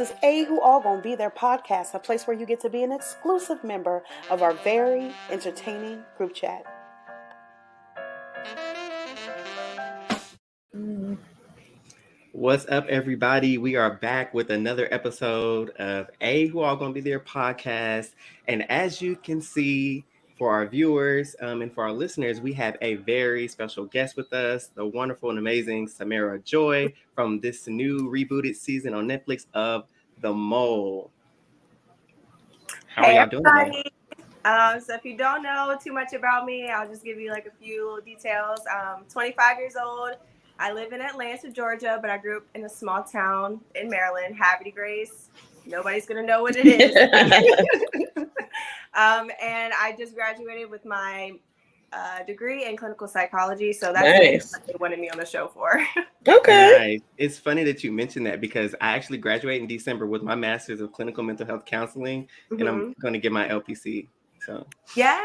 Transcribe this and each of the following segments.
is Who All Gonna Be Their podcast, a place where you get to be an exclusive member of our very entertaining group chat. What's up, everybody? We are back with another episode of Who All Gonna Be Their podcast. And as you can see, for our viewers and for our listeners, we have a very special guest with us, the wonderful and amazing Samara Joy from this new rebooted season on Netflix of The Mole. How are y'all doing today? So if you don't know too much about me, I'll just give you like a few little details. 25 years old. I live in Atlanta, Georgia, but I grew up in a small town in Maryland, Havre de Grace. Nobody's going to know what it is. And I just graduated with my degree in clinical psychology. So that's what they wanted me on the show for. Okay. Nice. It's funny that you mentioned that because I actually graduated in December with my master's of clinical mental health counseling, and I'm going to get my LPC. So yeah.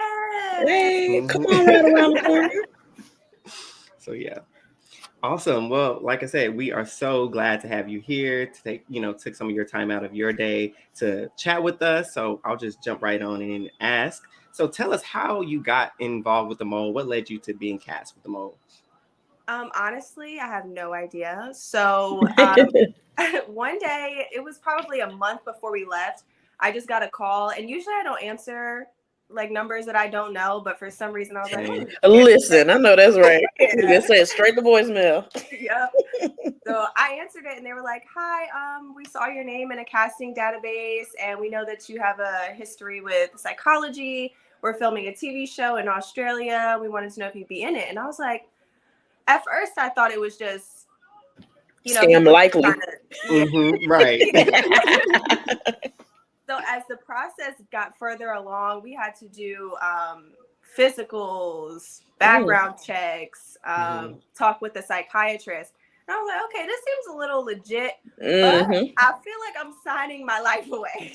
Hey, come on right around the corner. So yeah. Awesome. Well, like I said, we are so glad to have you here to take some of your time out of your day to chat with us. So I'll just jump right on in and ask. So tell us how you got involved with The Mole. What led you to being cast with The Mole? Honestly, I have no idea. So one day, it was probably a month before we left, I just got a call, and usually I don't answer like numbers that I don't know, but for some reason I was like, listen, I know that's right. You said straight to voicemail. Yep. So I answered it and they were like, hi, we saw your name in a casting database and we know that you have a history with psychology. We're filming a TV show in Australia. We wanted to know if you'd be in it. And I was like, at first I thought it was just, scam likely. Right. So as the process got further along, we had to do physicals, background checks, talk with a psychiatrist. And I was like, okay, this seems a little legit, but I feel like I'm signing my life away.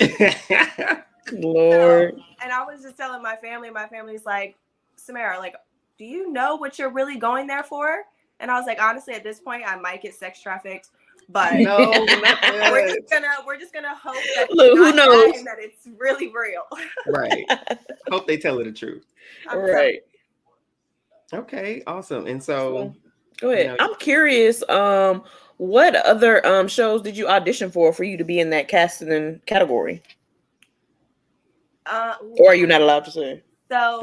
Lord. And I was just telling my family's like, Samara, like, do you know what you're really going there for? And I was like, honestly, at this point, I might get sex trafficked. But no, we're just gonna hope that look, who knows and that it's really real. Right. Hope they tell her the truth. Right. Okay, awesome. And so go ahead. I'm curious, what other shows did you audition for you to be in that casting category? Or are you not allowed to say? So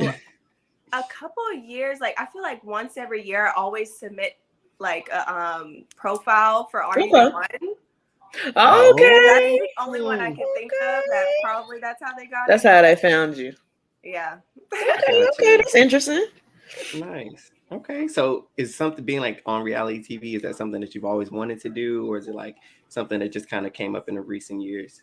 a couple of years, like I feel like once every year I always submit like a profile for RE1. Okay. That's the only one I can think of that's how they got That's it. how they found you. Yeah. Okay, that's interesting. Nice. Okay. So is something being like on reality TV, is that something that you've always wanted to do, or is it like something that just kind of came up in the recent years?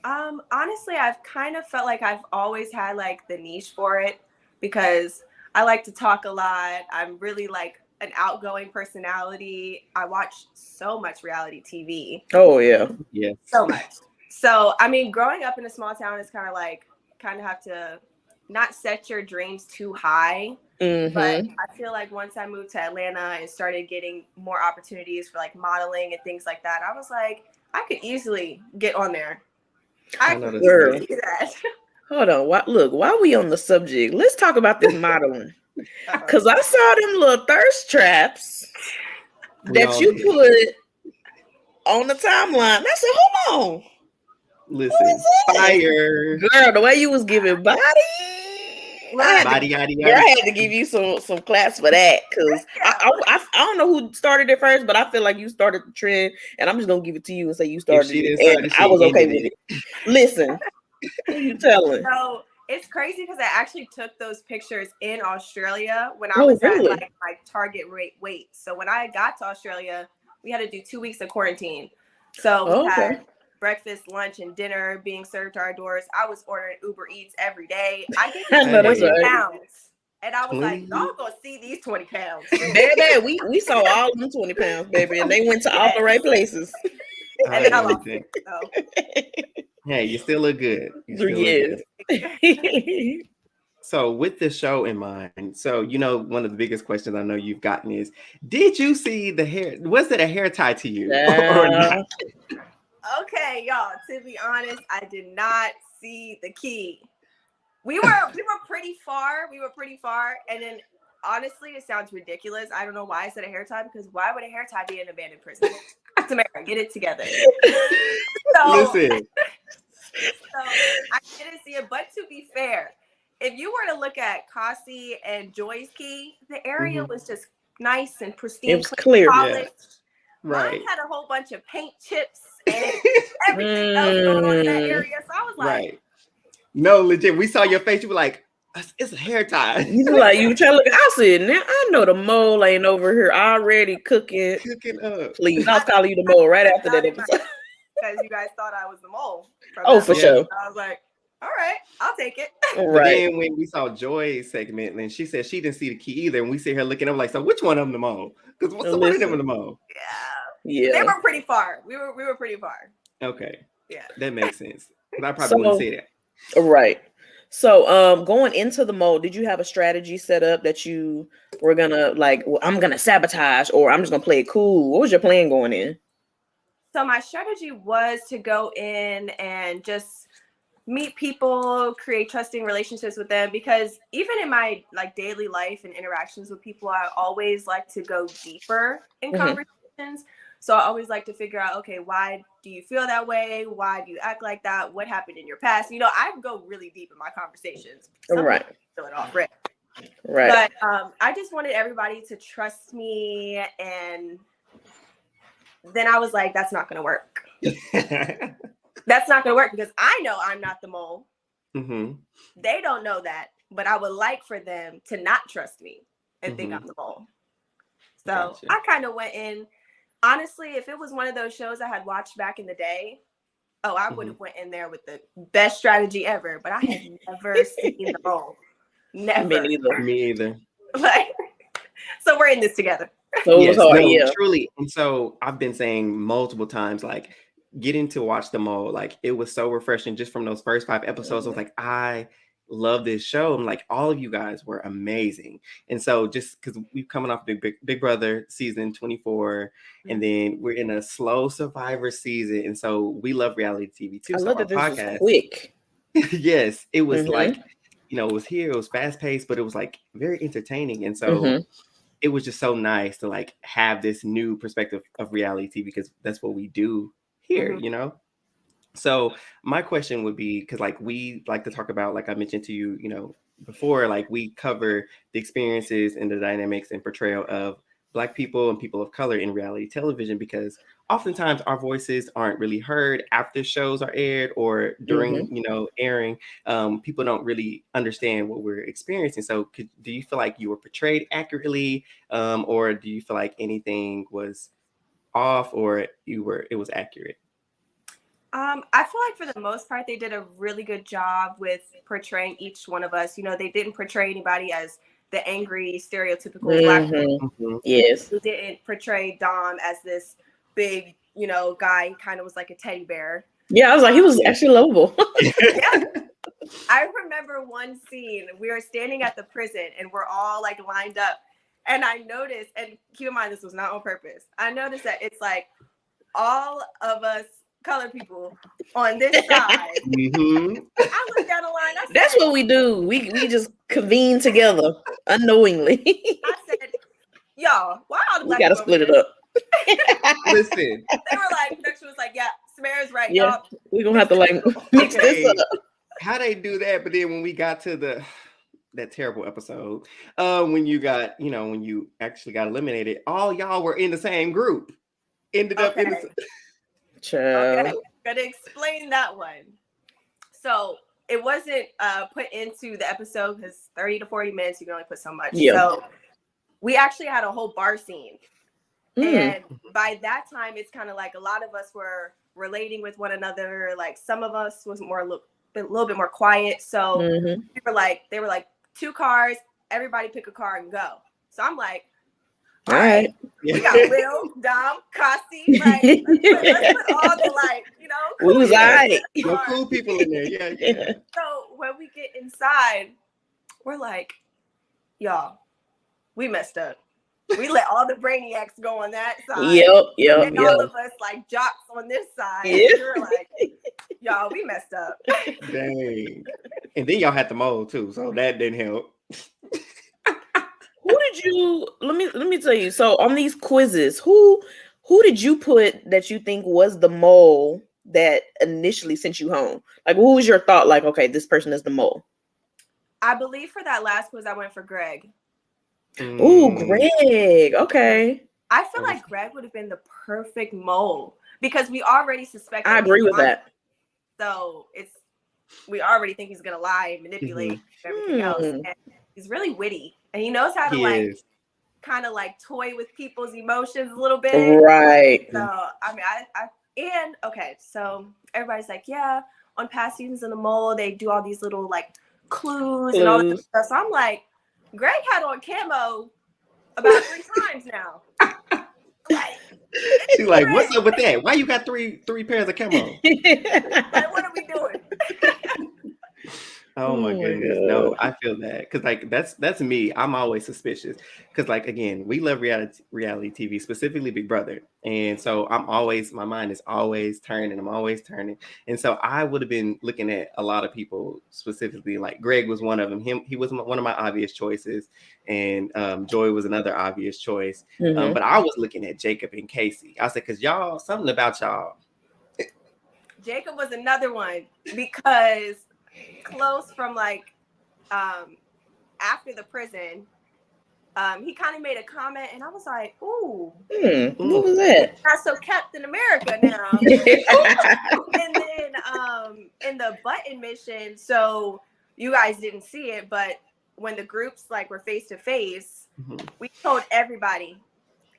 Honestly, I've kind of felt like I've always had like the niche for it because I like to talk a lot. I'm really like an outgoing personality. I watch so much reality TV. Oh yeah. Yeah. So much. So I mean, growing up in a small town is kind of have to not set your dreams too high. But I feel like once I moved to Atlanta and started getting more opportunities for like modeling and things like that, I was like, I could easily get on there. I could easily do that. Hold on. While we on the subject, let's talk about this modeling. Because I saw them little thirst traps that you put on the timeline. I said, hold on. Listen, fire. Girl, the way you was giving body. I had to give you some claps for that. Because I don't know who started it first, but I feel like you started the trend. And I'm just going to give it to you and say you started it. And I was okay with it. Listen, who you telling? So, it's crazy because I actually took those pictures in Australia when I was at like my target weight. So when I got to Australia, we had to do 2 weeks of quarantine. So we had breakfast, lunch, and dinner being served to our doors. I was ordering Uber Eats every day. I gained 20 pounds. And I was like, y'all gonna see these 20 pounds. Baby, we saw all them 20 pounds, baby, and they went to all the right places. And then I lost it. So. Hey, you still look good. So with the show in mind, so one of the biggest questions I know you've gotten is, did you see the hair? Was it a hair tie to you or not? Okay, y'all. To be honest, I did not see the key. We were pretty far. And then honestly, it sounds ridiculous. I don't know why I said a hair tie, because why would a hair tie be in an abandoned prison? Samara, get it together. Listen. So I didn't see it. But to be fair, if you were to look at Kasi and Joy's key, the area was just nice and pristine. It was clear. Polished. Yeah. Right. Mine had a whole bunch of paint chips and everything else going on in that area. So I was like, right. No, legit. We saw your face. You were like, it's a hair tie. You like, you try to look. I said, now I know the mole ain't over here already cooking. Cooking up. Please, I was calling you the mole right after that episode. Because you guys thought I was the mole. Oh, for sure. I was like, all right, I'll take it. But then when we saw Joy's segment, and she said she didn't see the key either, and we see her looking up like, so which one of them the mole? Because what's one of them the mole? Yeah. They were pretty far. We were pretty far. Okay. Yeah. That makes sense. But I probably wouldn't say that. Right. So going into the mole, did you have a strategy set up that you were gonna like, well, I'm gonna sabotage, or I'm just gonna play it cool? What was your plan going in? So my strategy was to go in and just meet people, create trusting relationships with them, because even in my like daily life and interactions with people, I always like to go deeper in conversations. So I always like to figure out, okay, why do you feel that way? Why do you act like that? What happened in your past? You know, I go really deep in my conversations. Right. Feel it off, right? Right. But I just wanted everybody to trust me, and then I was like, that's not going to work. That's not going to work, because I know I'm not the mole. They don't know that, but I would like for them to not trust me and think I'm the mole. So I kind of went in. Honestly, if it was one of those shows I had watched back in the day, I would have went in there with the best strategy ever. But I had never seen the mole. Never. Me either. Like, so we're in this together. So it was hard, truly. And so I've been saying multiple times, like, getting to watch the mole, like, it was so refreshing just from those first 5 episodes. I was like, I love this show. I'm like, all of you guys were amazing. And so just because we're coming off Big Brother season 24, and then we're in a slow Survivor season, and so we love reality TV too. I so love our that this podcast was quick. Yes, it was like, you know, it was here, it was fast paced, but it was like very entertaining. And so it was just so nice to like have this new perspective of reality TV, because that's what we do here, you know? So my question would be, because like we like to talk about, like I mentioned to you, you know, before, like we cover the experiences and the dynamics and portrayal of Black people and people of color in reality television, because oftentimes our voices aren't really heard after shows are aired or during, you know, airing. People don't really understand what we're experiencing. So do you feel like you were portrayed accurately, or do you feel like anything was off, or it was accurate? I feel like for the most part, they did a really good job with portraying each one of us. You know, they didn't portray anybody as the angry, stereotypical Black person. Yes. They didn't portray Dom as this big, you know, guy. He kind of was like a teddy bear. Yeah, I was like, he was actually lovable. Yeah. I remember one scene, we were standing at the prison and we're all like lined up. And I noticed, and keep in mind, this was not on purpose. I noticed that it's like all of us colored people on this side. I looked down the line. I said, that's what we do. We just convene together unknowingly. I said, y'all, why all the Black we gotta split it up. Listen. They were like, production was like, yeah, Samara's right. Yeah, y'all. We're gonna have to like mix this up. How they do that? But then when we got to that terrible episode, when you got, you know, when you actually got eliminated, all y'all were in the same group. Ended up in the Okay, I'm gonna explain that one. So it wasn't put into the episode because 30 to 40 minutes, you can only put so much. Yeah. So we actually had a whole bar scene. And by that time, it's kind of like a lot of us were relating with one another. Like some of us was a little bit more quiet. So they were like 2 cars, everybody pick a car and go. So I'm like, all right. We got Will, Dom, Kasi, right? Let's put all the like, you know, cool, we was all right. No cool people in there. Yeah. So when we get inside, we're like, y'all, we messed up. We let all the brainiacs go on that side. Yep. And all of us like jocks on this side. Yeah. We were like, y'all, we messed up. Dang. And then y'all had the mold too, so that didn't help. Who did you? Let me tell you. So on these quizzes, who did you put that you think was the mole that initially sent you home? Like, who was your thought? Like, okay, this person is the mole. I believe for that last quiz, I went for Greg. Ooh, Greg. Okay. I feel like Greg would have been the perfect mole because we already suspect. I agree with that. So we already think he's gonna lie, manipulate, everything else. And he's really witty, and he knows how to kind of like toy with people's emotions a little bit. Right. So I mean, so everybody's like, yeah, on past seasons of the mole, they do all these little like clues and all this stuff. So I'm like, Greg had on camo about 3 times now. Like, she's like, what's up with that? Why you got three pairs of camo? Like, what are we doing? Oh my goodness. No, I feel that. Because like that's me. I'm always suspicious. Because like again, we love reality TV, specifically Big Brother. And so my mind is always turning. I'm always turning. And so I would have been looking at a lot of people specifically, like Greg was one of them. He was one of my obvious choices. And Joy was another obvious choice. But I was looking at Jacob and Casey. I said, because y'all, something about y'all. Jacob was another one because close from like after the prison, he kind of made a comment and I was like, ooh, what was that? Not so Captain America now. And then in the button mission, so you guys didn't see it, but when the groups like were face to face, we told everybody,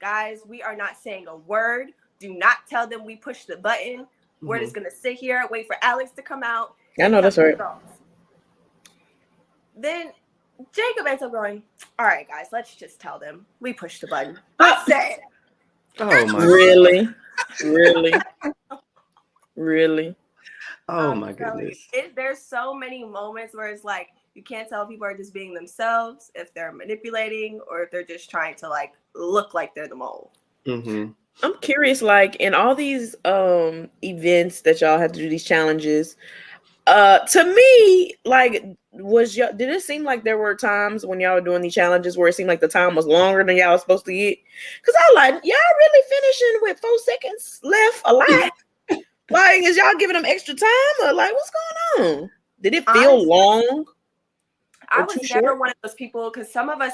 guys, we are not saying a word. Do not tell them we pushed the button. We're just gonna sit here, wait for Alex to come out. I know that's right. Then Jacob ends up going, all right, guys, let's just tell them we pushed the button. I said, oh my really? Oh my goodness. There's so many moments where it's like you can't tell if people are just being themselves, if they're manipulating, or if they're just trying to like look like they're the mole. I'm curious, like in all these events that y'all have to do these challenges, to me, like did it seem like there were times when y'all were doing these challenges where it seemed like the time was longer than y'all was supposed to get? Because I like, y'all really finishing with 4 seconds left a lot. Like, is y'all giving them extra time or like what's going on? Did it feel long? I was never one of those people because some of us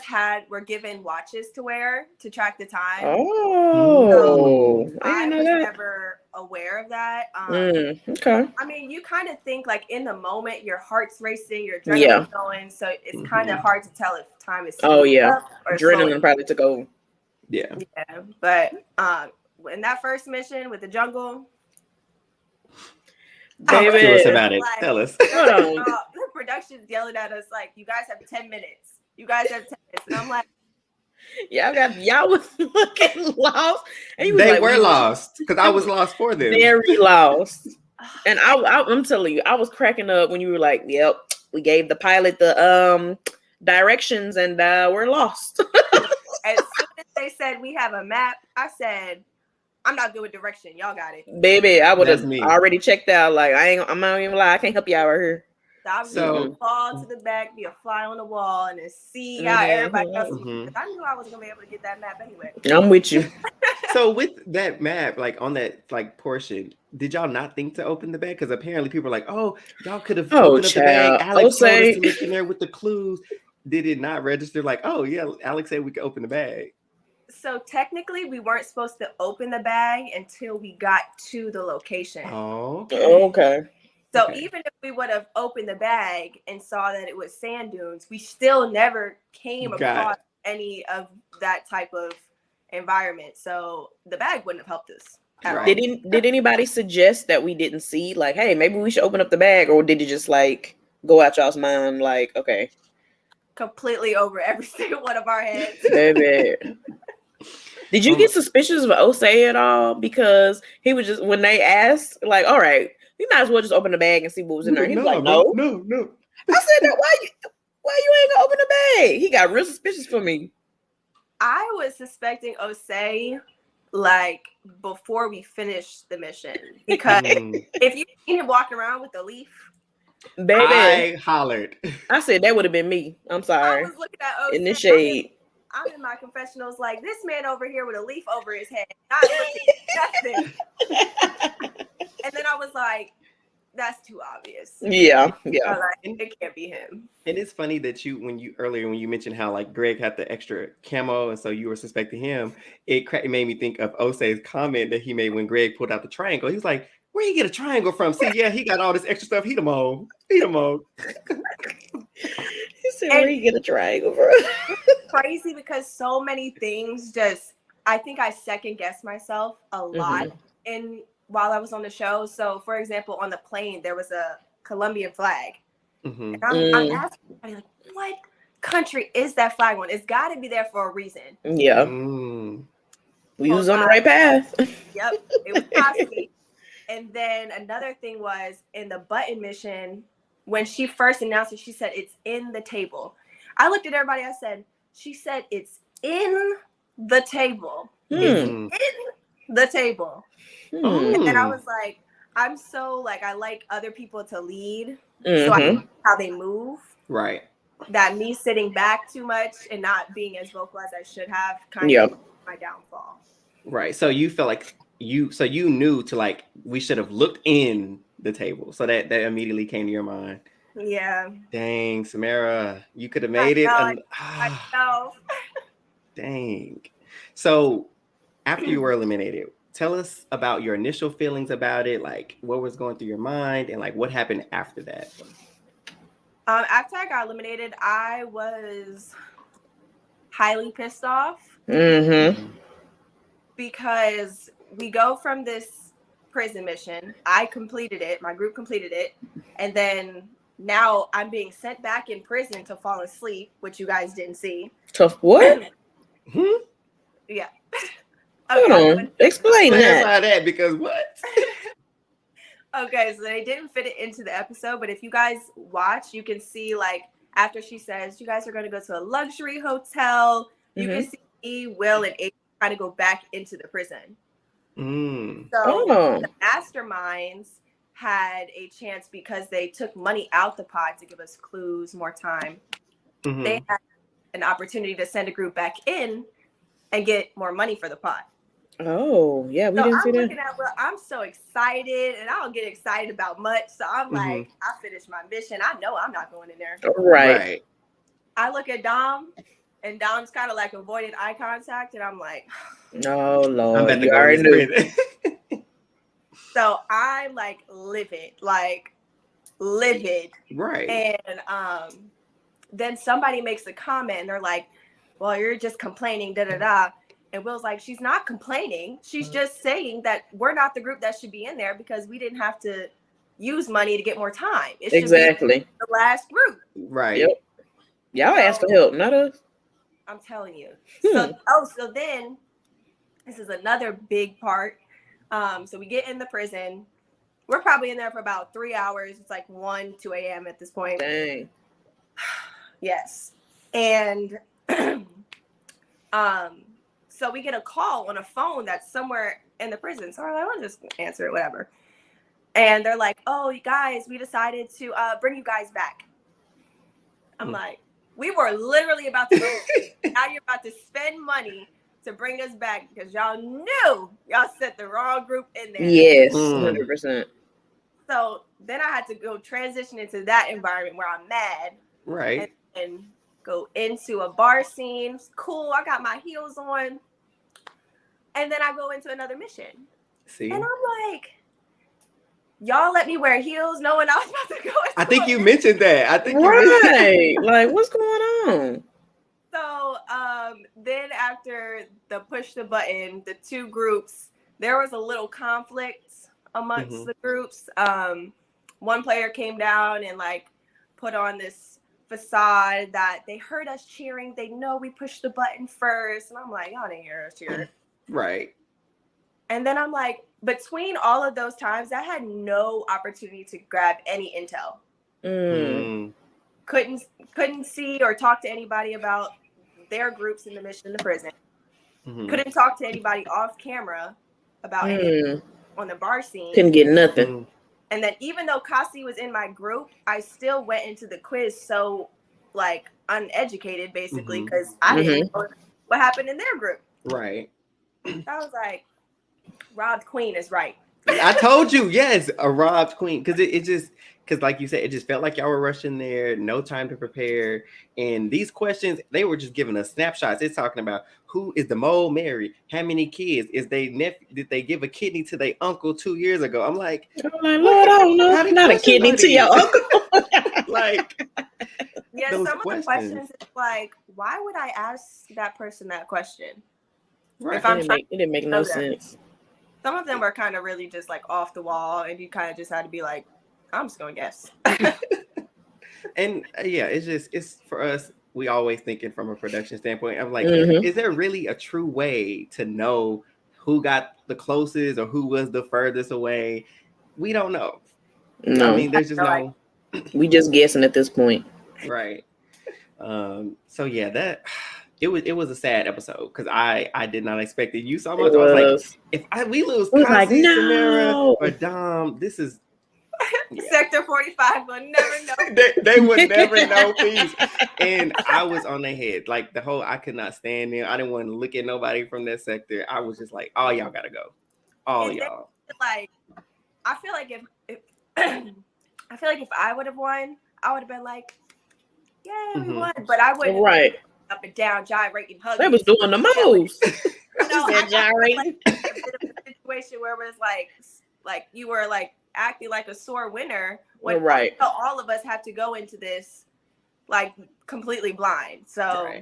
were given watches to wear to track the time. Oh, so I was never aware of that. Okay. I mean, you kind of think like in the moment, your heart's racing, your adrenaline going, so it's kind of hard to tell if time is. Oh yeah, up or adrenaline probably took over. Yeah. But in that first mission with the jungle. Talk to us about it. Tell us. The production's yelling at us like, "You guys have 10 minutes. You guys have 10 minutes," and I'm like, "Y'all was looking lost." And they were lost because I was lost for them. Very lost. And I'm telling you, I was cracking up when you were like, "Yep, we gave the pilot the directions, and we're lost." As soon as they said we have a map, I said, I'm not good with direction. Y'all got it. Baby, I would have already checked out. Like, I'm not even lie. I can't help y'all right here. So I was gonna fall to the back, be a fly on the wall, and then see how everybody else was. Because I knew I wasn't gonna be able to get that map anyway. I'm with you. So with that map, like on that like portion, did y'all not think to open the bag? Because apparently people are like, "Oh, y'all could have opened up the bag." Alex told us to look in there with the clues. Did it not register? Like, oh yeah, Alex said we could open the bag. So technically, we weren't supposed to open the bag until we got to the location. Oh, okay. So even if we would have opened the bag and saw that it was sand dunes, we still never came across any of that type of environment. So the bag wouldn't have helped us. Did anybody suggest that we didn't see? Like, hey, maybe we should open up the bag, or did it just like go out y'all's mind? Like, okay, completely over every single one of our heads. Baby. Did you get suspicious of Osei at all? Because he was just, when they asked, like, all right, we might as well just open the bag and see what was in there. He was like, no. I said, that why you ain't gonna open the bag? He got real suspicious for me. I was suspecting Osei like before we finished the mission, because if you seen him walking around with the leaf, baby, I hollered. I said that would have been me. I'm sorry. I was looking at Osei In the shade. I'm in my confessionals like, this man over here with a leaf over his head, not looking nothing. And then I was like, that's too obvious. Yeah. I was like, it can't be him. And it's funny that when you mentioned how like Greg had the extra camo, and so you were suspecting him, it made me think of Osei's comment that he made when Greg pulled out the triangle. He was like, "Where you get a triangle from?" See, yeah, he got all this extra stuff. He the mole. He said, "Where you get a triangle from?" It's crazy because so many things I think I second guessed myself a lot while I was on the show. So, for example, on the plane, there was a Colombian flag. And I'm asking everybody, like, what country is that flag on? It's got to be there for a reason. Yeah. We was on the right path. Yep. It was possibly. And then another thing was in the button mission, when she first announced it, she said, it's in the table. I looked at everybody. I said, she said, it's in the table. It's in the table. And then I was like, I'm so like, I like other people to lead. So I know how they move. Right. That me sitting back too much and not being as vocal as I should have kind of my downfall. Right. So you felt like you knew to like, we should have looked in the table. So that immediately came to your mind. Yeah. Dang, Samara, you could have made it. I know. Dang. So after you were eliminated, tell us about your initial feelings about it. Like what was going through your mind and like what happened after that? After I got eliminated, I was highly pissed off. Because we go from this prison mission. I completed it. My group completed it. And then now I'm being sent back in prison to fall asleep, which you guys didn't see. Tough what? Yeah. Hold on. Explain that because what? Okay, so they didn't fit it into the episode, but if you guys watch, you can see like after she says you guys are going to go to a luxury hotel, you can see E, Will, and A trying to go back into the prison. So the masterminds had a chance because they took money out the pod to give us clues, more time. They had an opportunity to send a group back in and get more money for the pod. Oh, yeah, we didn't see that. Looking at, well, I'm so excited, and I don't get excited about much. So I'm like, I finished my mission. I know I'm not going in there. Right. I look at Dom, and Dom's kind of like avoiding eye contact, and I'm like, oh, Lord. I'm about to go already knew. So I'm like livid. Right. And then somebody makes a comment, and they're like, well, you're just complaining, da-da-da. And Will's like, she's not complaining. She's just saying that we're not the group that should be in there because we didn't have to use money to get more time. It should be the last group. Right. Yep. Y'all asked for help, not us. I'm telling you. So then this is another big part. So we get in the prison. We're probably in there for about 3 hours. It's like 1, 2 a.m. at this point. Dang. Yes. And so we get a call on a phone that's somewhere in the prison. So we're like, I'll just answer it, whatever. And they're like, oh, you guys, we decided to bring you guys back. I'm like, we were literally about to go. Now you're about to spend money to bring us back because y'all knew y'all set the wrong group in there. Yes, 100%. So then I had to go transition into that environment where I'm mad. Right. And go into a bar scene. It's cool. I got my heels on. And then I go into another mission. See? And I'm like, y'all let me wear heels knowing I was about to go into I think you mentioned that. Like, what's going on? So then after the push the button, the two groups, there was a little conflict amongst the groups. One player came down and like put on this facade that they heard us cheering. They know we pushed the button first. And I'm like, y'all didn't hear us cheer. Right. And then I'm like, between all of those times, I had no opportunity to grab any intel. Couldn't see or talk to anybody about their groups in the mission in the prison. Mhm. Couldn't talk to anybody off camera about anything on the bar scene. Couldn't get nothing. And then even though Kasi was in my group, I still went into the quiz so like uneducated basically because I didn't know what happened in their group. Right. I was like, robbed queen is right. I told you, yes, a robbed queen. Because it just, because like you said, it just felt like y'all were rushing there, no time to prepare. And these questions, they were just giving us snapshots. It's talking about who is the mole married? How many kids? Did they give a kidney to their uncle 2 years ago? I'm like, Lord, I don't know. Not a kidney to your uncle. Like, yeah, some of the questions, it's like, why would I ask that person that question? Right. If I'm it didn't make no sense. Some of them were kind of really just like off the wall, and you kind of just had to be like, I'm just gonna guess. And yeah, it's for us. We always thinking from a production standpoint. I'm like, is there really a true way to know who got the closest or who was the furthest away? We don't know. No, I mean, there's just no. We just guessing at this point. Right. So yeah, that it was a sad episode because I did not expect it. You saw much. I was like, if we lose Kasi, Samara, or Dom, this is Sector 45 will never know. they would never know peace. And I was on their head. Like the whole I could not stand there. I didn't want to look at nobody from that sector. I was just like, all y'all gotta go. All y'all. Like, I feel like if I would have won, I would have been like, yeah, we won. But I wouldn't up and down, gyrating, hugging. They was doing the most. No, I gyrating. Like a bit of a situation where it was like you were like acting like a sore winner when all of us had to go into this like completely blind. So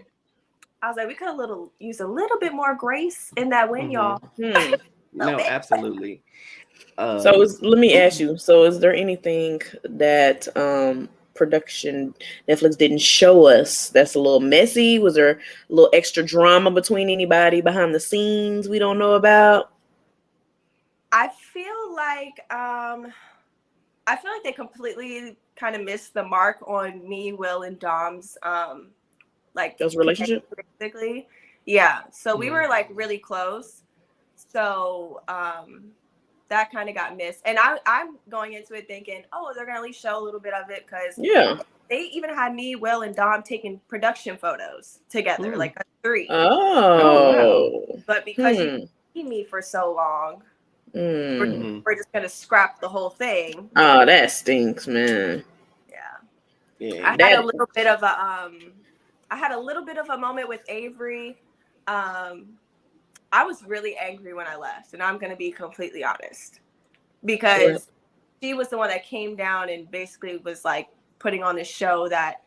I was like, we could use a little bit more grace in that win, y'all. No, absolutely. So let me ask you. So is there anything that production Netflix didn't show us that's a little messy? Was there a little extra drama between anybody behind the scenes we don't know about? I feel like they completely kind of missed the mark on me, Will, and Dom's like those relationships. Basically, yeah. So we were like really close. So that kind of got missed, and I'm going into it thinking, oh, they're gonna at least show a little bit of it because they even had me, Will, and Dom taking production photos together, like a 3. Oh, wow. But because you see me for so long. We're just gonna scrap the whole thing. Oh, that stinks, man. Yeah. I had a little bit of a moment with Avery. I was really angry when I left, and I'm gonna be completely honest, because she was the one that came down and basically was like putting on this show that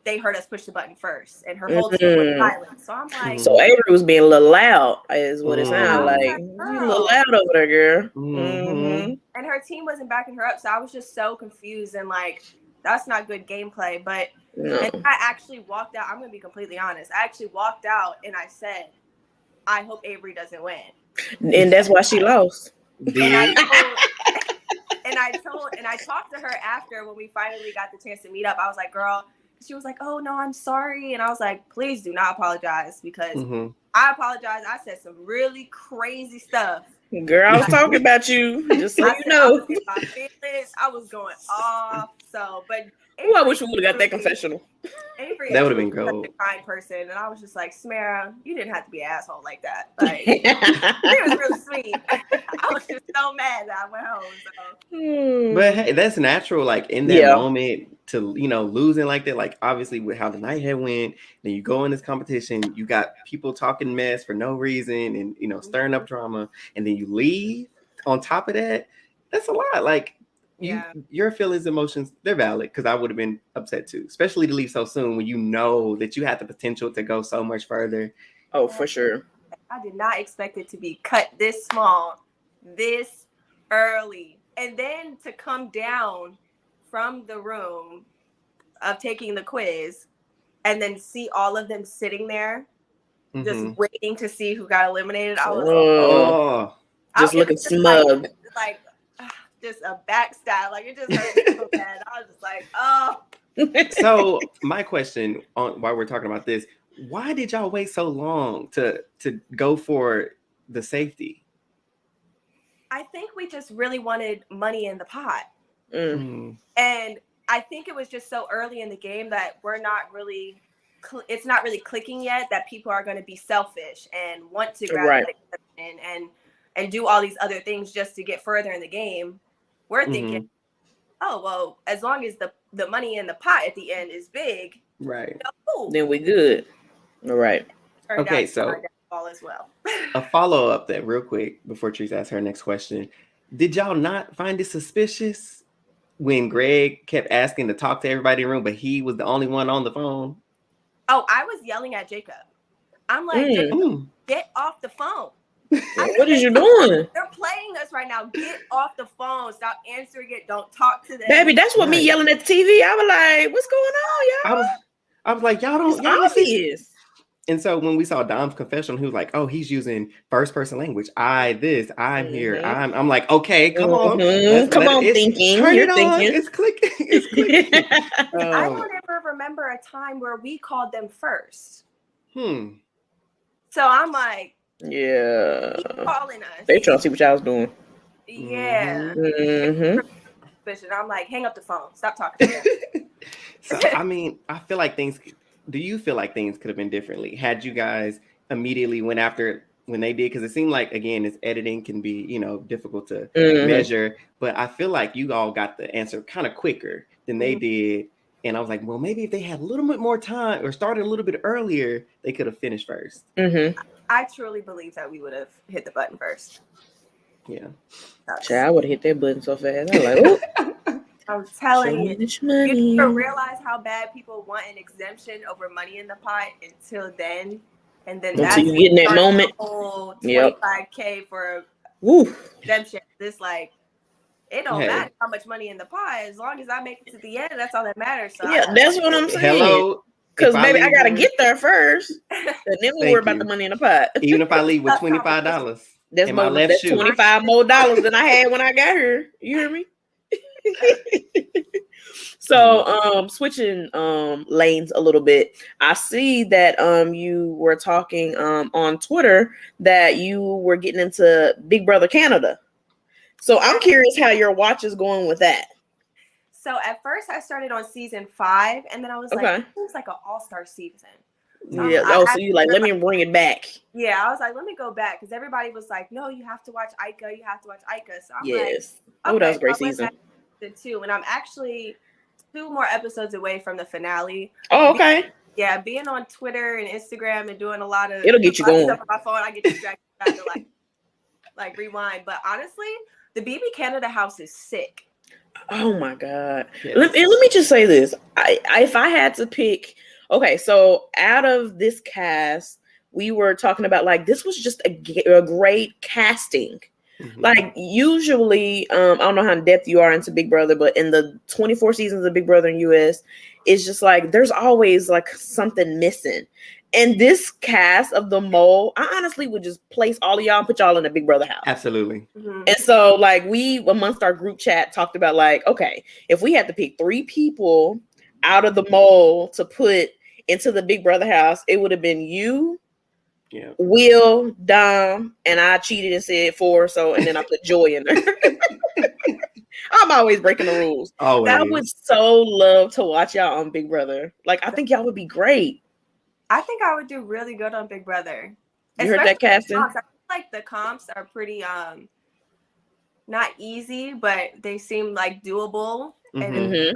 they heard us push the button first, and her whole team was silent. So I'm like, so Avery was being a little loud, is what it sounded like. You a little loud over there, girl. And her team wasn't backing her up, so I was just so confused and like, that's not good gameplay. But and I actually walked out. I'm gonna be completely honest. I actually walked out and I said, I hope Avery doesn't win. And that's why she lost. And I talked to her after when we finally got the chance to meet up. I was like, girl. She was like, oh, no, I'm sorry. And I was like, please do not apologize, because I apologize. I said some really crazy stuff. Girl, I was talking about you, just so you know. I was going off. So, but Avery, I wish we would have got that confessional. Avery, that would have been cool. Such a kind person, and I was just like, Samara, you didn't have to be an asshole like that. Like, it was real sweet. I was just so mad that I went home. So. But hey, that's natural. Like in that moment, to losing like that. Like obviously with how the night had went, then you go in this competition, you got people talking mess for no reason, and stirring up drama, and then you leave. On top of that, that's a lot. Like. Your feelings, emotions, they're valid, because I would have been upset too, especially to leave so soon when you know that you have the potential to go so much further. Oh, for sure. I did not expect it to be cut this small, this early, and then to come down from the room of taking the quiz and then see all of them sitting there just waiting to see who got eliminated. I was just looking smug. Like just a backstab, like it just hurt me so bad. I was just like, oh, So my question on while we're talking about this, why did y'all wait so long to go for the safety? I think we just really wanted money in the pot. Mm. And I think it was just so early in the game that we're not really, it's not really clicking yet that people are going to be selfish and want to grab the exception and do all these other things just to get further in the game. We're thinking, oh, well, as long as the money in the pot at the end is big, right, cool. Then we good. All right. Okay, so as well. A follow-up that real quick before Teresa asks her next question. Did y'all not find it suspicious when Greg kept asking to talk to everybody in the room, but he was the only one on the phone? Oh, I was yelling at Jacob. I'm like, Jacob, get off the phone. What is you doing? They're playing us right now. Get off the phone. Stop answering it. Don't talk to them. Baby, that's what me yelling at the TV. I was like, what's going on, y'all? I was like, y'all don't. It's obvious. And so when we saw Dom's confession, he was like, "Oh, he's using first person language. I'm here. I'm like, okay, come on, come on, thinking. Turn You're it thinking. on. It's clicking. It's clicking." I don't ever remember a time where we called them first. So I'm like, yeah, keep calling us. They trying to see what y'all was doing. Yeah. I'm like, hang up the phone. Stop talking to them. So I mean, I feel like things. Do you feel like things could have been differently had you guys immediately went after when they did? Because it seemed like, again, this editing can be, difficult to measure. But I feel like you all got the answer kind of quicker than they did. And I was like, well, maybe if they had a little bit more time or started a little bit earlier, they could have finished first. I truly believe that we would have hit the button first. Yeah. I would have hit that button so fast. I was like, oh. I'm telling you, you don't realize how bad people want an exemption over money in the pot until then. And then that's you get in that moment. Whole $25K for exemption. This it don't matter how much money in the pot. As long as I make it to the end, that's all that matters. So that's what I'm saying. Hello. Because baby, I gotta get there first. And then we'll worry about the money in the pot. Even if I leave with $25. That's $25 more than I had when I got here. You hear me? So switching lanes a little bit, I see that you were talking on Twitter that you were getting into Big Brother Canada. So I'm curious how your watch is going with that. So at first I started on season 5, and then I was like, it seems like an all-star season. So so you like, let me bring it back. Yeah, I was like, let me go back, because everybody was like, no, you have to watch Ica. You have to watch Ica. So I'm like, that was a great season. And I'm actually 2 more episodes away from the finale. Oh, okay. Being on Twitter and Instagram and doing a lot of stuff on my phone, I get distracted. I have to like rewind. But honestly, the BB Canada house is sick. Oh my God. Yes. Let me just say this. If I had to pick, so out of this cast, we were talking about this was just a great casting. Like usually, I don't know how in depth you are into Big Brother, but in the 24 seasons of Big Brother in US, it's just there's always something missing. And this cast of the mole, I honestly would just place all of y'all and put y'all in a Big Brother house. Absolutely. And so we amongst our group chat talked about if we had to pick 3 people out of the mole to put into the Big Brother house, it would have been you, Will, Dom, and I cheated and said 4. So, and then I put Joy in there. I'm always breaking the rules. Always. I would so love to watch y'all on Big Brother. I think y'all would be great. I think I would do really good on Big Brother. You heard that casting? I feel like the comps are pretty not easy, but they seem doable. And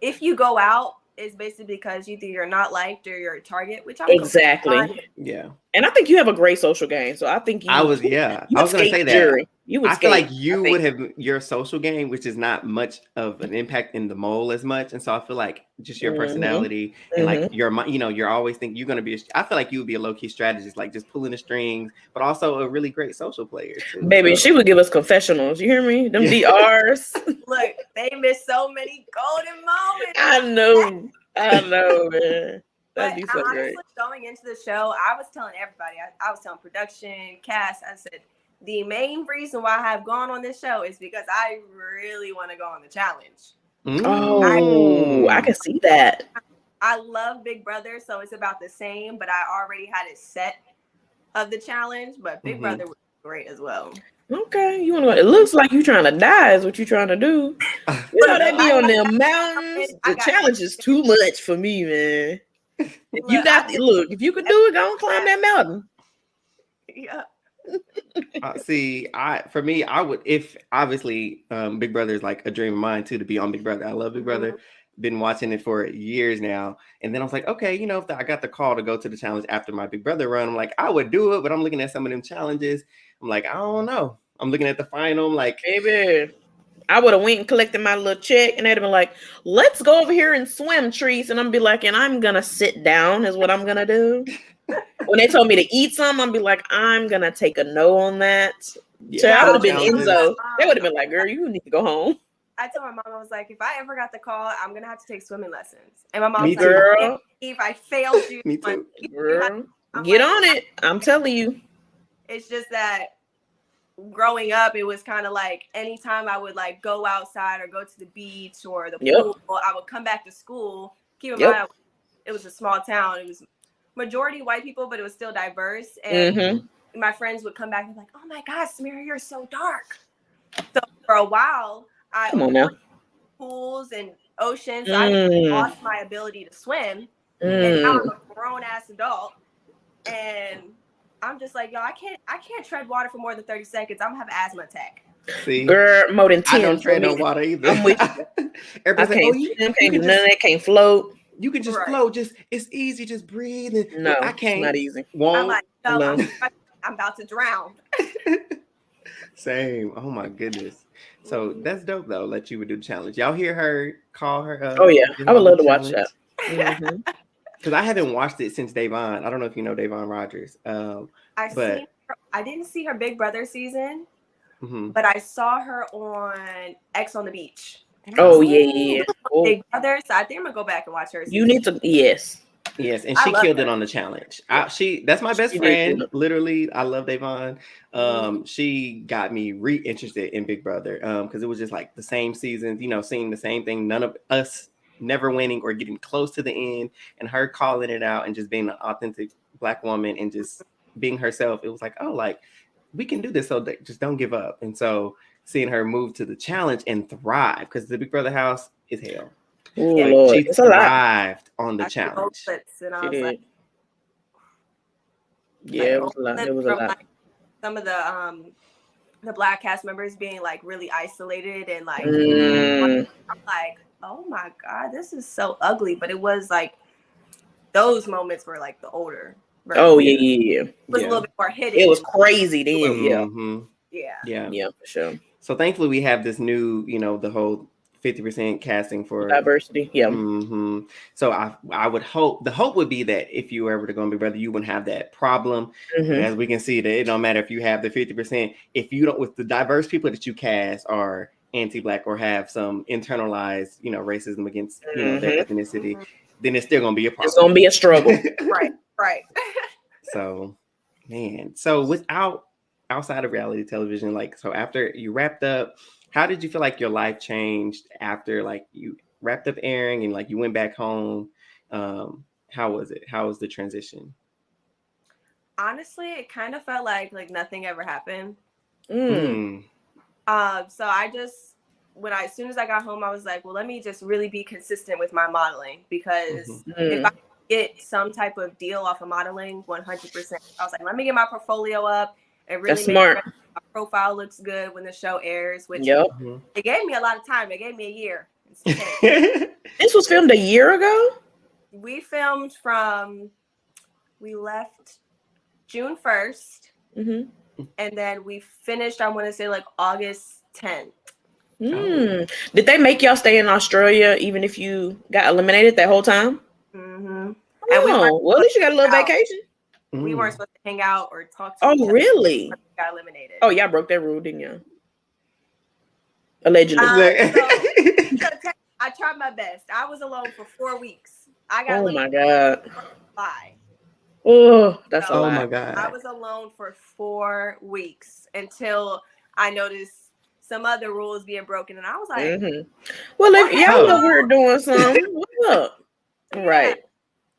if you go out, it's basically because either you're not liked or you're a target, which I'm exactly. Yeah. And I think you have a great social game. So I think I was gonna say that. Jury. You would I feel like you would have your social game, which is not much of an impact in the mole as much. And so I feel like just your personality and you're always thinking you're going to be, I feel like you would be a low key strategist, just pulling the strings, but also a really great social player too. Baby, she would give us confessionals. You hear me? Them DRs. Look, they miss so many golden moments. I know, man. That'd be so honestly, great. Going into the show, I was telling everybody, I was telling production, cast, I said, the main reason why I have gone on this show is because I really want to go on the challenge. Oh, I can see that. I love Big Brother, so it's about the same, but I already had it set of the challenge, but Big Brother was great as well. Okay, you want to? It looks like you trying to die. Is what you trying to do? You know, they be on them mountains. The challenge is too much for me, man. If you got if you could do it, go and climb that mountain. Yeah. See, for me, I would, if obviously Big Brother is like a dream of mine too, to be on Big Brother. I love Big Brother. Been watching it for years now. And then I was like, okay, you know, if I got the call to go to the challenge after my Big Brother run, I'm like, I would do it, but I'm looking at some of them challenges. I'm like, I don't know. I'm looking at the final. I'm like, baby, I would have went and collected my little check, and they'd have been like, let's go over here and swim, Trees. And I'm be like, and I'm gonna sit down is what I'm gonna do. When they told me to eat some, I'm be like, I'm gonna take a no on that. Yeah, so I would have been Enzo. They would have been like, girl, you need to go home. I told my mom, I was like, if I ever got the call, I'm gonna have to take swimming lessons. And my mom was like, girl, if I failed you, me too. Girl, get on it. I'm telling you. It's just that growing up, it was kind of like anytime I would like go outside or go to the beach or the pool, I would come back to school. Keep in mind, it was a small town. It was majority white people, but it was still diverse. And my friends would come back and be like, oh my God, Samara, you're so dark. So for a while, I avoided pools and oceans. So I lost my ability to swim. And now I'm a grown ass adult. And I'm just like, yo, I can't tread water for more than 30 seconds. I'm gonna have an asthma attack. See, girl, more than 10. I don't tread no water either. I'm with you. Everybody's like, oh, you can't do none of that. Can't float. You can just float. Just it's easy. Just breathe. And, no, I can't. It's not easy. I'm like, no, I'm about to drown. Same. Oh my goodness. So that's dope though. That you would do the challenge. Y'all hear her call her? Oh yeah, I would love to watch that. Because I haven't watched it since Davon. I don't know if you know Davon Rogers. I didn't see her Big Brother season, but I saw her on X on the Beach. Oh yeah. Big Brother. So I think I'm gonna go back and watch her. You need to, yes, and she killed it on the challenge. That's my best friend. Literally, I love Davon. She got me re-interested in Big Brother because it was just like the same seasons, you know, seeing the same thing. None of us never winning or getting close to the end, and her calling it out and just being an authentic Black woman and just being herself. It was like, oh, like we can do this. So just don't give up. And so seeing her move to the challenge and thrive, because the Big Brother house is hell. Ooh, Lord. She thrived on the challenge. And I was like, yeah, it was a lot. It was a lot. Like, some of the Black cast members being like really isolated and like, I'm like, oh my God, this is so ugly. But it was like those moments were like the older version. Oh yeah. It was a little bit more hidden. It was crazy then. Yeah, for sure. So thankfully we have this new, you know, the whole 50% casting for diversity. Yeah. So I would hope, the hope would be that if you were ever to go on Big Brother, you wouldn't have that problem. As we can see, that it don't matter if you have the 50%, if you don't, with the diverse people that you cast are anti-Black or have some internalized, you know, racism against, you know, their ethnicity, then it's still gonna be a problem. It's gonna be a struggle. right. So, man, so outside of reality television, like, so after you wrapped up, how did you feel like your life changed after like you wrapped up airing and like you went back home? How was it? How was the transition? Honestly, it kind of felt like nothing ever happened. So I just, as soon as I got home, I was like, well, let me just really be consistent with my modeling, because if I get some type of deal off of modeling, 100%, I was like, let me get my portfolio up. It really That's smart. My profile looks good when the show airs, which it gave me a lot of time. It gave me a year. This was filmed a year ago? We filmed we left June 1st. And then we finished, I want to say like August 10th. Did they make y'all stay in Australia even if you got eliminated that whole time? And well, at least you got a little vacation. We weren't supposed to hang out or talk to each other. Really? We got eliminated. Oh, y'all broke that rule, didn't you? Allegedly. So I tried my best. I was alone for 4 weeks. I got my God. Bye. Oh, that's my God. I was alone for 4 weeks until I noticed some other rules being broken, and I was like, well, if y'all over here doing something, what's up? Right.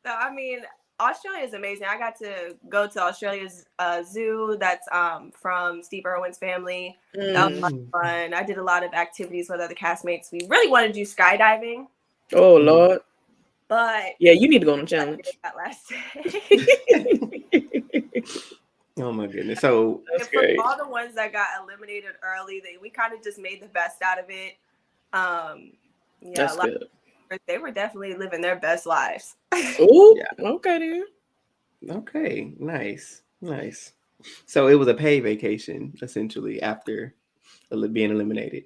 So I mean, Australia is amazing. I got to go to Australia's zoo. That's from Steve Irwin's family. That was a lot of fun. I did a lot of activities with other castmates. We really wanted to do skydiving. Oh Lord. But yeah, you need to go on a challenge. That last day. Oh my goodness. So that's great. For all the ones that got eliminated early, we kind of just made the best out of it. That's good. They were definitely living their best lives. Oh, yeah. Okay then. Okay, nice. So it was a paid vacation essentially after being eliminated.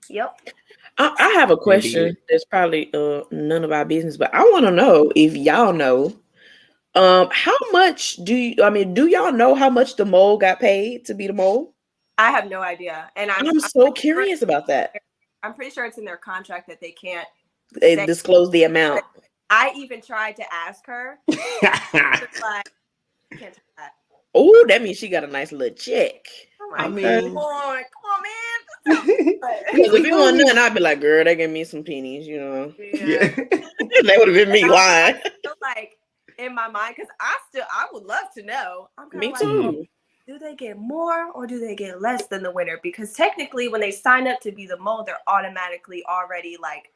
Yep. I have a question that's probably none of our business, but I want to know if y'all know how much do y'all know how much the mole got paid to be the mole? I have no idea, and I'm so curious about that. I'm pretty sure it's in their contract that they can't disclose the amount. I even tried to ask her. Like, can't do that. Oh, that means she got a nice little check. Like, I mean, come on, man. Because if it wasn't nothing, I'd be like, girl, they give me some pennies, you know. Yeah. That would have been me lying. Like in my mind, because I would love to know. Me too. Do they get more or do they get less than the winner? Because technically, when they sign up to be the mole, they're automatically already like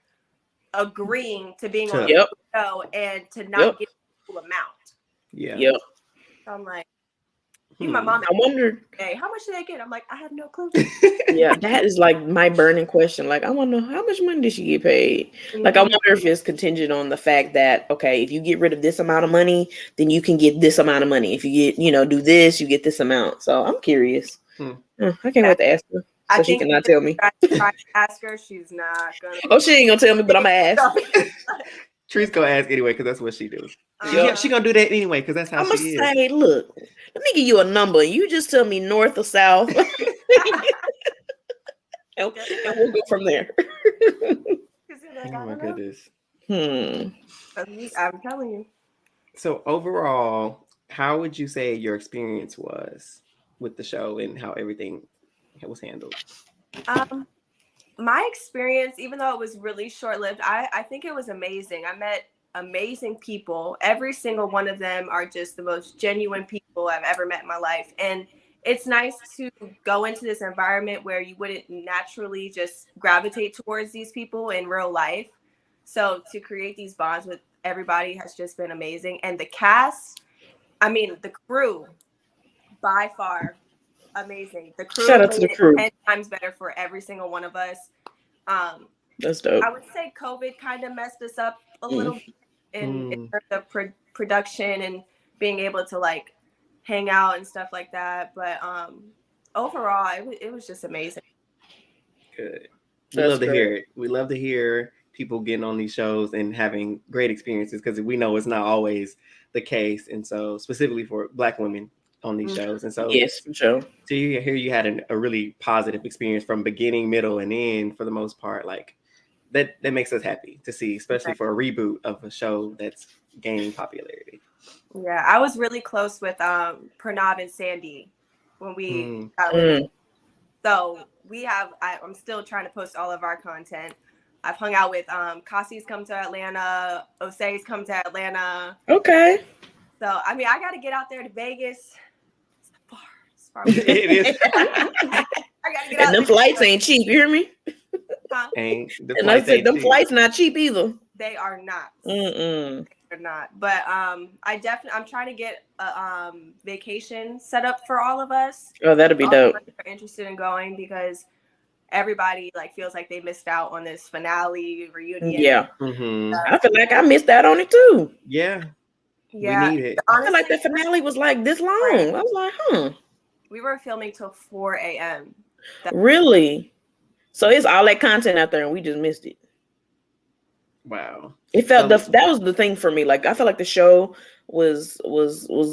agreeing to being on the show and to not get the full amount. Yeah. Yep. So I'm like, my mom. I wonder. Hey, how much do they get? I'm like, I have no clue. Yeah, that is like my burning question. Like, I want to know how much money did she get paid? Like, I wonder if it's contingent on the fact that, okay, if you get rid of this amount of money, then you can get this amount of money. If you get, do this, you get this amount. So I'm curious. I can't wait to ask her. So she cannot tell me. Try to ask her, she's not gonna. Oh, she ain't gonna tell me, but I'm gonna ask. Tree's gonna ask anyway because that's what she do. She gonna do that anyway because that's how I'm she is. I'm gonna say, look, let me give you a number. You just tell me north or south, and we'll go from there. Oh my goodness. I'm telling you. So overall, how would you say your experience was with the show and how everything was handled? My experience, even though it was really short-lived, I think it was amazing. I met amazing people. Every single one of them are just the most genuine people I've ever met in my life. And it's nice to go into this environment where you wouldn't naturally just gravitate towards these people in real life. So to create these bonds with everybody has just been amazing. And the cast, the crew, by far, amazing. The crew, shout out to the crew. 10 times better for every single one of us. That's dope. I would say COVID kind of messed us up a little bit in terms of production and being able to like hang out and stuff like that. But overall, it was just amazing. Good. We love to hear it. We love to hear people getting on these shows and having great experiences because we know it's not always the case. And so specifically for Black women on these shows. And so yes, for sure. So you hear you had a really positive experience from beginning, middle, and end for the most part. Like that makes us happy to see, especially for a reboot of a show that's gaining popularity. Yeah, I was really close with Pranav and Sandy when we so we have I'm still trying to post all of our content. I've hung out with Kasi's come to Atlanta, Osei's come to Atlanta. Okay. So I got to get out there to Vegas. It is. I gotta get out. And them flights ain't cheap. You hear me? Huh? And I said them flights not cheap either. They are not. They're not. But I'm trying to get a vacation set up for all of us. Oh, that'll be dope. We're interested in going because everybody feels like they missed out on this finale reunion. Yeah. I feel like I missed out on it too. Yeah. Yeah. We need it. Honestly, I feel like the finale was like this long. Right. I was like, We were filming till 4 a.m. Really? So it's all that content out there and we just missed it. Wow. It felt that was the thing for me. Like I felt like the show was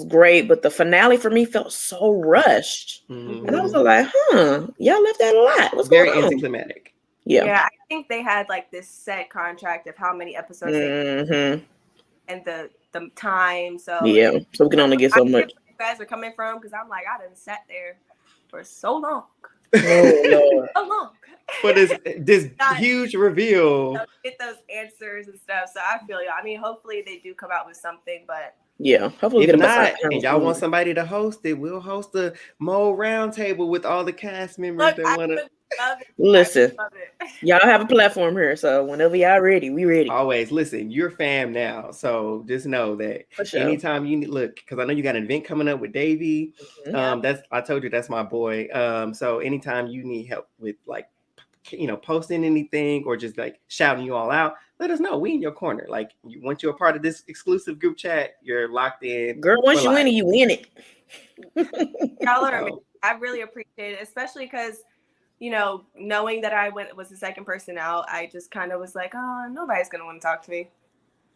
great, but the finale for me felt so rushed. And I was like, y'all left that a lot. What's very going on? anticlimactic. Yeah, I think they had this set contract of how many episodes they and the time. So yeah, so we can only get so much. You guys are coming from because I'm like, I done sat there for so long. Oh Lord. So long. For this Not- huge reveal. Get those answers and stuff. So I feel you. I mean, hopefully they do come out with something, but Yeah, hopefully we if get not, a and y'all want somebody to host it, we'll host a Mo roundtable with all the cast members look, that I want to. would love it. Listen, I would love it. y'all have a platform here, so whenever y'all ready, we ready. Always listen. You're fam now, so just know that For sure. anytime you need, look, because I know you got an event coming up with Davey. Mhm. I told you that's my boy. So anytime you need help with like, posting anything or just like shouting you all out, let us know. We in your corner. Like, once you're a part of this exclusive group chat, you're locked in. Girl, once you win it, you win it. Y'all are amazing. I really appreciate it, especially because, knowing that I was the second person out, I just kind of was like, oh, nobody's gonna want to talk to me.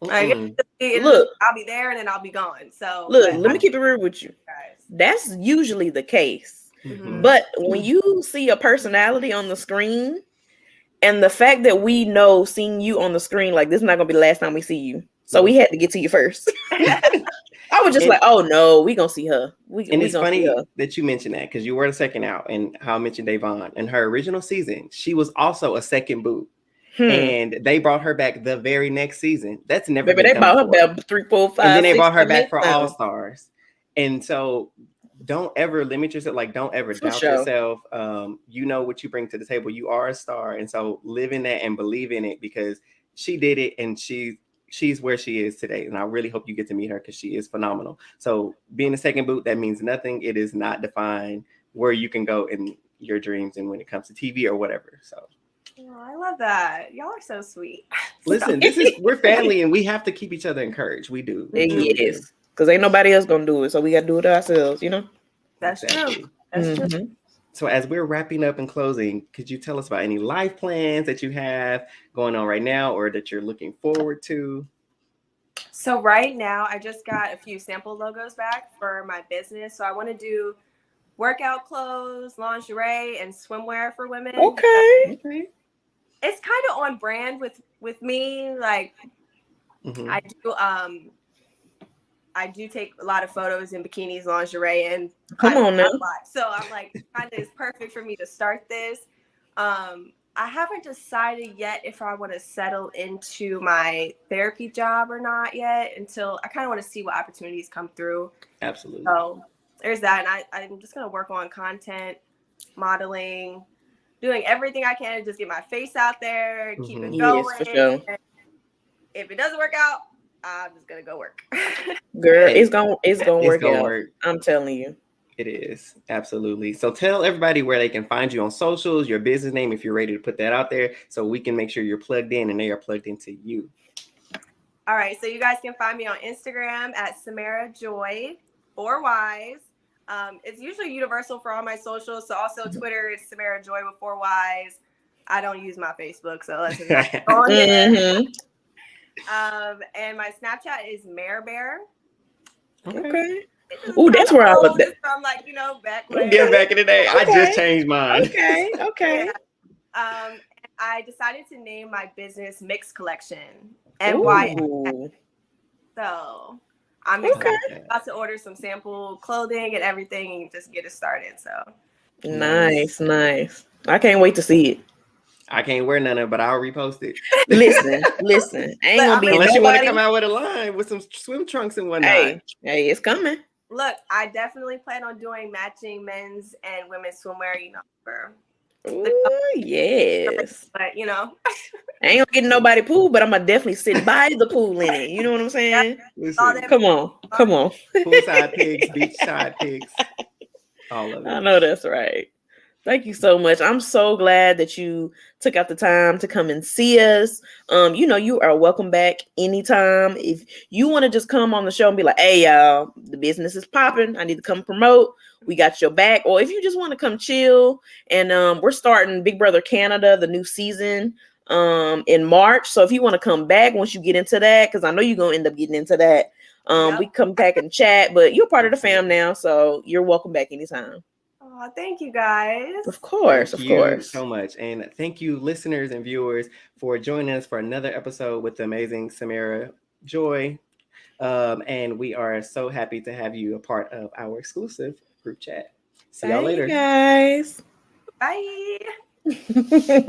Like, Look, I'll be there and then I'll be gone. So look, let me keep it real with you. guys. That's usually the case. Mhm. But when you see a personality on the screen, and the fact that we know seeing you on the screen, like this is not gonna be the last time we see you, so we had to get to you first. I was just like, oh no, we gonna see her. And it's funny that you mentioned that because you were the second out, and how I mentioned Davon in her original season, she was also a second boot, and they brought her back the very next season. That's never been done brought before. her back 3, 4, 5, and then they 6, brought her 7, back for 8 All Stars, and so don't ever limit yourself. Like, don't ever doubt yourself. You know what you bring to the table. You are a star, and so live in that and believe in it because she did it, and she's where she is today. And I really hope you get to meet her because she is phenomenal. So being a second boot, that means nothing. It is not defined where you can go in your dreams and when it comes to TV or whatever. So. Oh, I love that. Y'all are so sweet. Listen, we're family and we have to keep each other encouraged. We do. Yes. Because ain't nobody else gonna do it. So we gotta do it ourselves, That's Exactly. true. That's true. So as we're wrapping up and closing, could you tell us about any life plans that you have going on right now or that you're looking forward to? So right now, I just got a few sample logos back for my business. So I want to do workout clothes, lingerie, and swimwear for women. Okay. It's kind of on brand with me. Like I do take a lot of photos in bikinis, lingerie, and come on now. So I'm like, kind of is perfect for me to start this. I haven't decided yet if I want to settle into my therapy job or not yet until I kind of want to see what opportunities come through. Absolutely. So there's that. And I'm just going to work on content, modeling, doing everything I can to just get my face out there, keep it going. Yes, for sure. If it doesn't work out, I'm just going to go work. Girl, it's gonna work out. Work. I'm telling you. It is. Absolutely. So tell everybody where they can find you on socials, your business name, if you're ready to put that out there, so we can make sure you're plugged in and they are plugged into you. All right. So you guys can find me on Instagram at Samara Joy, 4 Ys. It's usually universal for all my socials. So also Twitter, it's Samara Joy with 4 Ys. I don't use my Facebook, so let's just go on there. And my Snapchat is Mare Bear. Okay. Oh, that's where I was. From back back in the day. I just changed mine. Okay. I decided to name my business Mix Collection. MYX. So I'm about to order some sample clothing and everything and just get it started. So nice. I can't wait to see it. I can't wear none of it, but I'll repost it. Listen. Ain't gonna be unless you want to come out with a line with some swim trunks and whatnot. Hey, it's coming. Look, I definitely plan on doing matching men's and women's swimwear, yes. But I ain't gonna get nobody pool, but I'm gonna definitely sit by the pool in it. You know what I'm saying? Listen, come on. Poolside pigs, beachside pigs, all of it. I know that's right. Thank you so much. I'm so glad that you took out the time to come and see us. You are welcome back anytime. If you want to just come on the show and be like, hey, y'all, the business is popping. I need to come promote. We got your back. Or if you just want to come chill. And we're starting Big Brother Canada, the new season, in March. So if you want to come back once you get into that, because I know you're going to end up getting into that, we come back and chat. But you're part of the fam now. So you're welcome back anytime. Oh, thank you guys. Of course. Thank you so much. And thank you, listeners and viewers, for joining us for another episode with the amazing Samara Joy. And we are so happy to have you a part of our exclusive group chat. See y'all later. Guys. Bye.